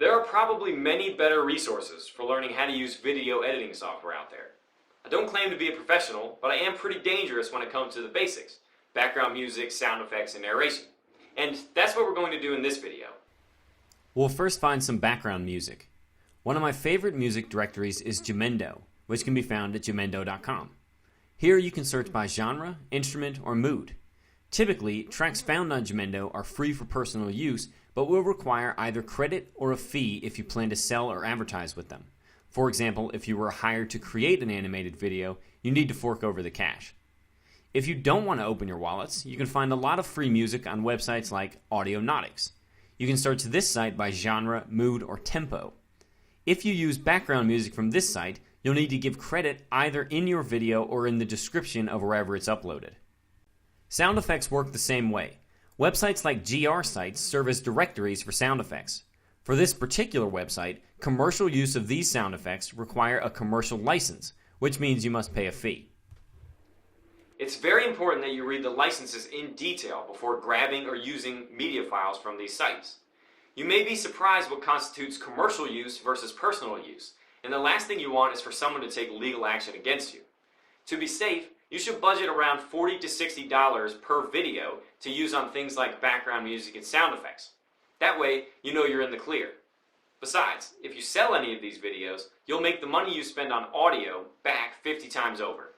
There are probably many better resources for learning how to use video editing software out there. I don't claim to be a professional, but I am pretty dangerous when it comes to the basics: background music, sound effects, and narration. And that's what we're going to do in this video. We'll first find some background music. One of my favorite music directories is Jamendo, which can be found at jamendo.com. Here you can search by genre, instrument, or mood. Typically, tracks found on Jamendo are free for personal use, but will require either credit or a fee if you plan to sell or advertise with them. For example, if you were hired to create an animated video, you need to fork over the cash. If you don't want to open your wallets, you can find a lot of free music on websites like Audionautics. You can search this site by genre, mood, or tempo. If you use background music from this site, you'll need to give credit either in your video or in the description of wherever it's uploaded. Sound effects work the same way. Websites like GR sites serve as directories for sound effects. For this particular website, commercial use of these sound effects require a commercial license, which means you must pay a fee. It's very important that you read the licenses in detail before grabbing or using media files from these sites. You may be surprised what constitutes commercial use versus personal use, and the last thing you want is for someone to take legal action against you. To be safe, you should budget around $40 to $60 per video to use on things like background music and sound effects. That way, you know you're in the clear. Besides, if you sell any of these videos, you'll make the money you spend on audio back 50 times over.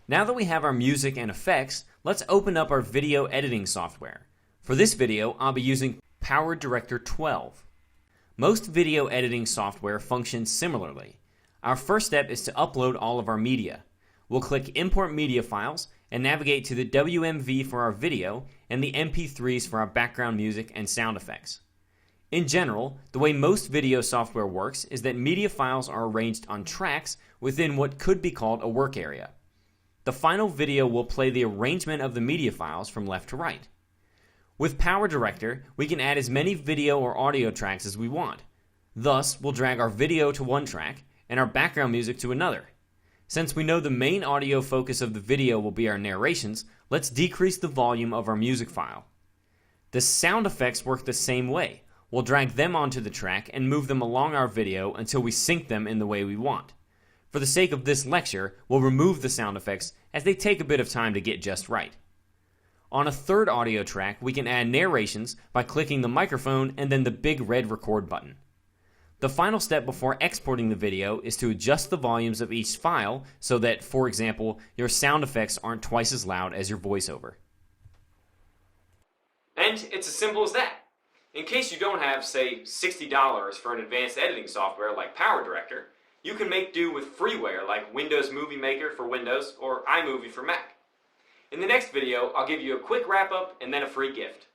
Now that we have our music and effects, let's open up our video editing software. For this video, I'll be using PowerDirector 12. Most video editing software functions similarly. Our first step is to upload all of our media. We'll click Import Media Files and navigate to the WMV for our video and the MP3s for our background music and sound effects. In general, the way most video software works is that media files are arranged on tracks within what could be called a work area. The final video will play the arrangement of the media files from left to right. With PowerDirector, we can add as many video or audio tracks as we want. Thus, we'll drag our video to one track and our background music to another. Since we know the main audio focus of the video will be our narrations, let's decrease the volume of our music file. The sound effects work the same way. We'll drag them onto the track and move them along our video until we sync them in the way we want. For the sake of this lecture, we'll remove the sound effects as they take a bit of time to get just right. On a third audio track, we can add narrations by clicking the microphone and then the big red record button. The final step before exporting the video is to adjust the volumes of each file so that, for example, your sound effects aren't twice as loud as your voiceover. And it's as simple as that. In case you don't have, say, $60 for an advanced editing software like PowerDirector, you can make do with freeware like Windows Movie Maker for Windows or iMovie for Mac. In the next video, I'll give you a quick wrap-up and then a free gift.